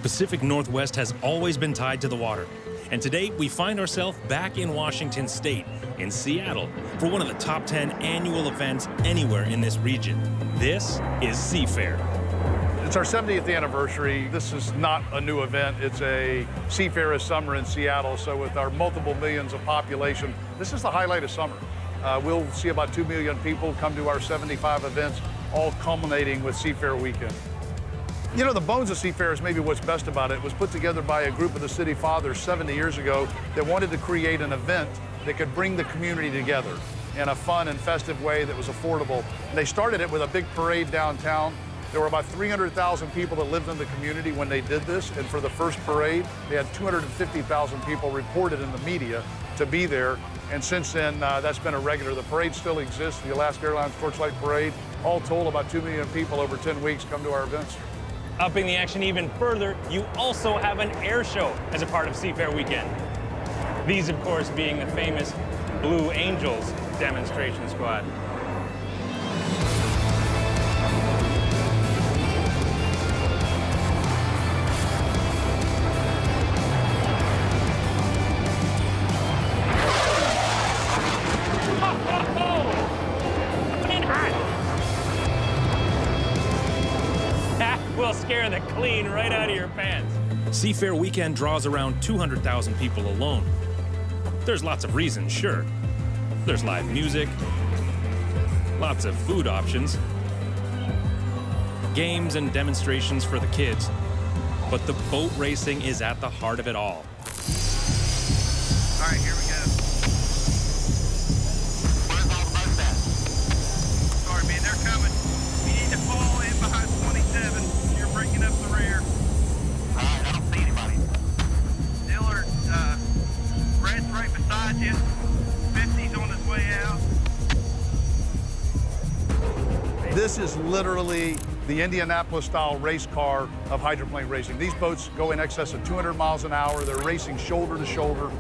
Pacific Northwest has always been tied to the water. And today, we find ourselves back in Washington State, in Seattle, for one of the top 10 annual events anywhere in this region. This is Seafair. It's our 70th anniversary. This is not a new event. It's a Seafair of summer in Seattle. So with our multiple millions of population, this is the highlight of summer. We'll see about 2 million people come to our 75 events, all culminating with Seafair weekend. You know, the bones of Seafair is maybe what's best about it. It was put together by a group of the city fathers 70 years ago that wanted to create an event that could bring the community together in a fun and festive way that was affordable. And they started it with a big parade downtown. There were about 300,000 people that lived in the community when they did this, and for the first parade, they had 250,000 people reported in the media to be there. And since then, that's been a regular. The parade still exists, the Alaska Airlines Torchlight Parade. All told, about 2 million people over 10 weeks come to our events. Upping the action even further, you also have an air show as a part of Seafair weekend. These, of course, being the famous Blue Angels demonstration squad. Will scare the clean right out of your pants. Seafair weekend draws around 200,000 people alone. There's lots of reasons, sure. There's live music, lots of food options, games and demonstrations for the kids, but the boat racing is at the heart of it all. All right, here we go. Where's all the boats at? Sorry, man, they're coming. You need to fall in behind 27. You're bringing up the rear. All right, I don't see anybody. Dillard, Brad's right beside you. 50's on his way out. This is literally the Indianapolis-style race car of hydroplane racing. These boats go in excess of 200 miles an hour. They're racing shoulder to shoulder.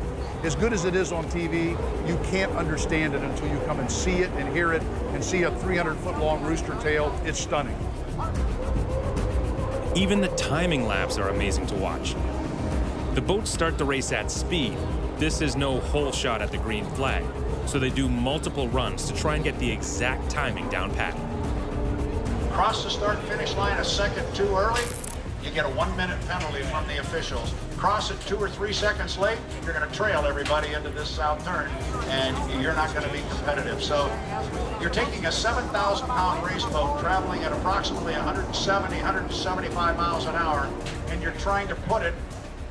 As good as it is on TV, you can't understand it until you come and see it and hear it and see a 300-foot-long rooster tail. It's stunning. Even the timing laps are amazing to watch. The boats start the race at speed. This is no hole shot at the green flag, so they do multiple runs to try and get the exact timing down pat. Cross the start-finish line a second too early, you get a 1-minute penalty from the officials. Cross it 2 or 3 seconds late, you're going to trail everybody into this south turn, and you're not going to be competitive. So you're taking a 7,000-pound race boat traveling at approximately 170, 175 miles an hour, and you're trying to put it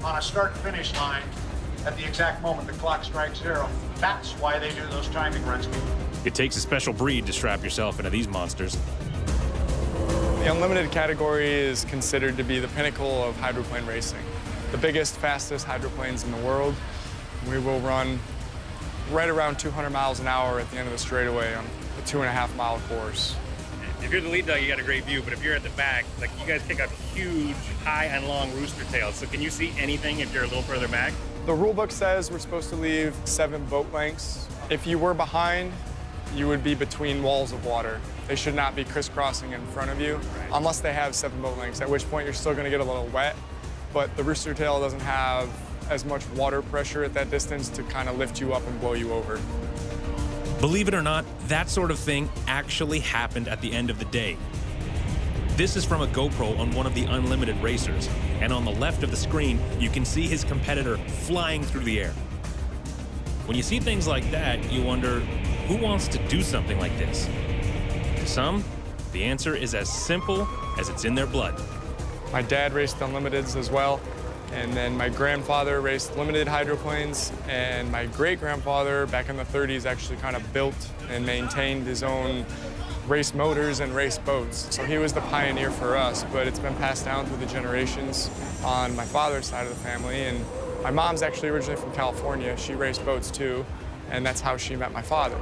on a start-finish line at the exact moment the clock strikes 0. That's why they do those timing runs. It takes a special breed to strap yourself into these monsters. The unlimited category is considered to be the pinnacle of hydroplane racing. The biggest, fastest hydroplanes in the world. We will run right around 200 miles an hour at the end of the straightaway on a 2.5-mile course. If you're the lead dog, you got a great view, but if you're at the back, like, you guys pick up huge, high and long rooster tails. So can you see anything if you're a little further back? The rule book says we're supposed to leave 7 boat lengths. If you were behind, you would be between walls of water. They should not be crisscrossing in front of you, unless they have 7 boat lengths, at which point you're still gonna get a little wet, but the rooster tail doesn't have as much water pressure at that distance to kind of lift you up and blow you over. Believe it or not, that sort of thing actually happened at the end of the day. This is from a GoPro on one of the unlimited racers, and on the left of the screen, you can see his competitor flying through the air. When you see things like that, you wonder, who wants to do something like this? To some, the answer is as simple as it's in their blood. My dad raced unlimiteds as well, and then my grandfather raced limited hydroplanes, and my great-grandfather back in the 30s actually kind of built and maintained his own race motors and race boats. So he was the pioneer for us, but it's been passed down through the generations on my father's side of the family. And my mom's actually originally from California. She raced boats too, and that's how she met my father.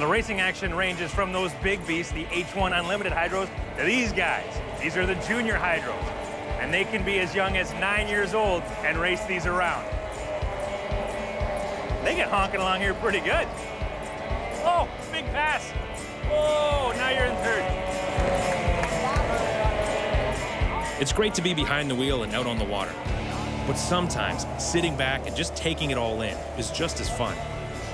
racing action ranges from those big beasts, the H1 Unlimited Hydros, to these guys. These are the junior Hydros, and they can be as young as 9 years old and race these around. They get honking along here pretty good. Oh, big pass. Oh, now you're in third. It's great to be behind the wheel and out on the water. But sometimes sitting back and just taking it all in is just as fun.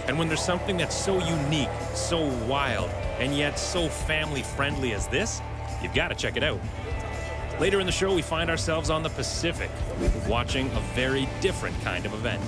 And when there's something that's so unique, so wild, and yet so family-friendly as this, you've got to check it out. Later in the show, we find ourselves on the Pacific, watching a very different kind of event.